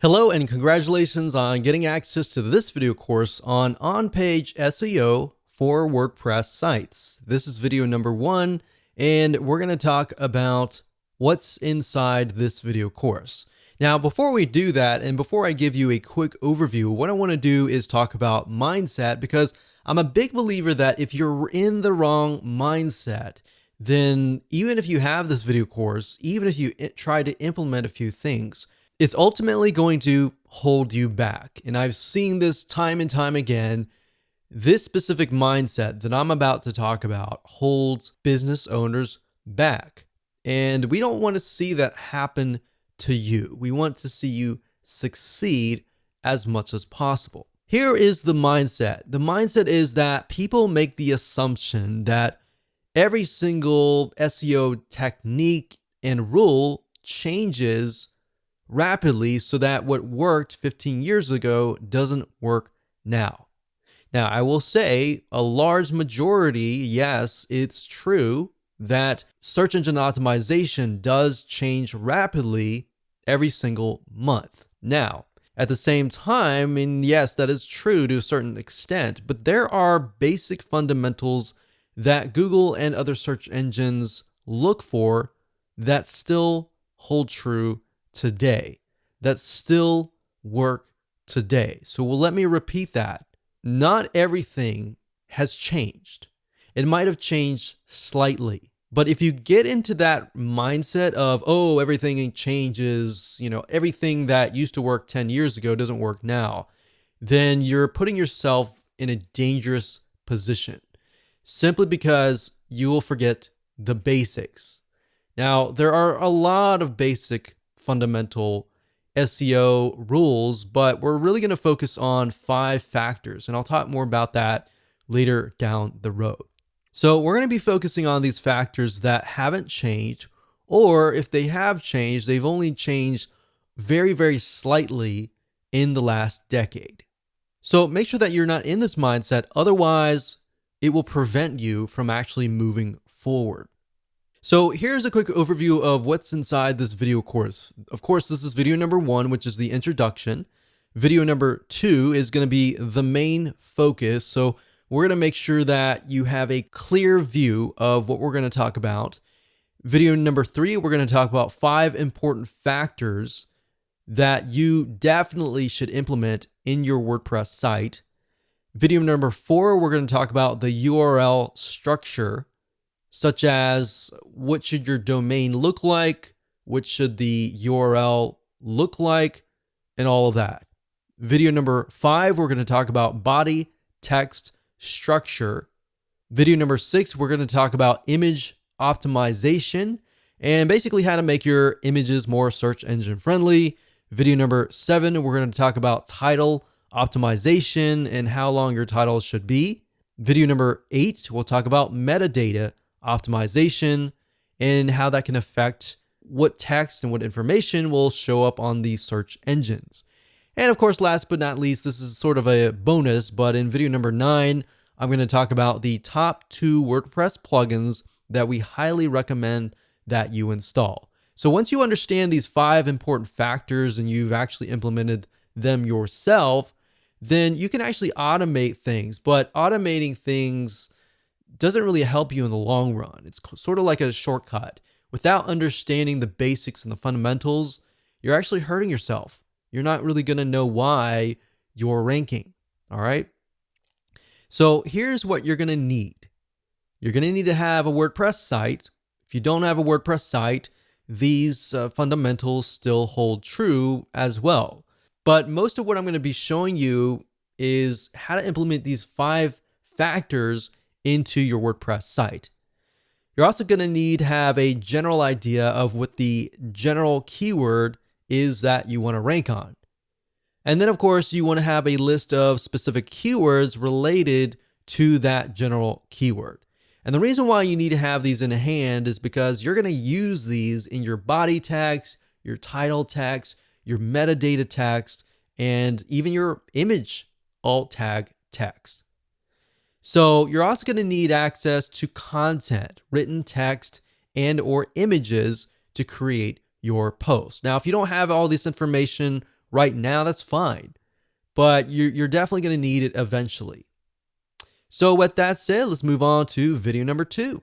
Hello and congratulations on getting access to this video course on on-page SEO for WordPress sites. This is video number 1, and we're going to talk about what's inside this video course. Now, before we do that, and before I give you a quick overview, what I want to do is talk about mindset, because I'm a big believer that if you're in the wrong mindset, then even if you have this video course, even if you try to implement a few things, it's ultimately going to hold you back. And I've seen this time and time again. This specific mindset that I'm about to talk about holds business owners back. And we don't want to see that happen to you. We want to see you succeed as much as possible. Here is the mindset. The mindset is that people make the assumption that every single SEO technique and rule changes rapidly so that what worked 15 years ago doesn't work now. Now, I will say a large majority, yes, it's true that search engine optimization does change rapidly every single month. Now, at the same time, and yes, that is true to a certain extent, but there are basic fundamentals that Google and other search engines look for that still hold true today, that still work today. So let me repeat that. Not everything has changed. It might have changed slightly. But if you get into that mindset of, oh, everything changes, everything that used to work 10 years ago doesn't work now, then you're putting yourself in a dangerous position simply because you will forget the basics. Now, there are a lot of basic fundamental SEO rules, but we're really going to focus on 5 factors, and I'll talk more about that later down the road. So we're going to be focusing on these factors that haven't changed, or if they have changed, they've only changed very, very slightly in the last decade. So make sure that you're not in this mindset, otherwise it will prevent you from actually moving forward. So here's a quick overview of what's inside this video course. Of course, this is video number 1, which is the introduction. Video number 2 is going to be the main focus. So we're going to make sure that you have a clear view of what we're going to talk about. Video number 3, we're going to talk about 5 important factors that you definitely should implement in your WordPress site. Video number 4, we're going to talk about the URL structure, such as what should your domain look like, what should the URL look like, and all of that. Video number 5, we're going to talk about body text structure. Video number 6, we're going to talk about image optimization and basically how to make your images more search engine friendly. Video number 7, we're going to talk about title optimization and how long your titles should be. Video number 8, we'll talk about metadata optimization and how that can affect what text and what information will show up on the search engines. And of course, last but not least, this is sort of a bonus, but in video number 9, I'm going to talk about the top 2 WordPress plugins that we highly recommend that you install. So once you understand these 5 important factors and you've actually implemented them yourself, then you can actually automate things, but automating things doesn't really help you in the long run. It's sort of like a shortcut. Without understanding the basics and the fundamentals, you're actually hurting yourself. You're not really going to know why you're ranking. All right. So here's what you're going to need. You're going to need to have a WordPress site. If you don't have a WordPress site, these fundamentals still hold true as well. But most of what I'm going to be showing you is how to implement these 5 factors into your WordPress site. You're also going to need to have a general idea of what the general keyword is that you want to rank on. And then, of course, you want to have a list of specific keywords related to that general keyword. And the reason why you need to have these in hand is because you're going to use these in your body text, your title text, your metadata text, and even your image alt tag text. So you're also going to need access to content, written text, and or images to create your post. Now, if you don't have all this information right now, that's fine. But you're definitely going to need it eventually. So with that said, let's move on to video number 2.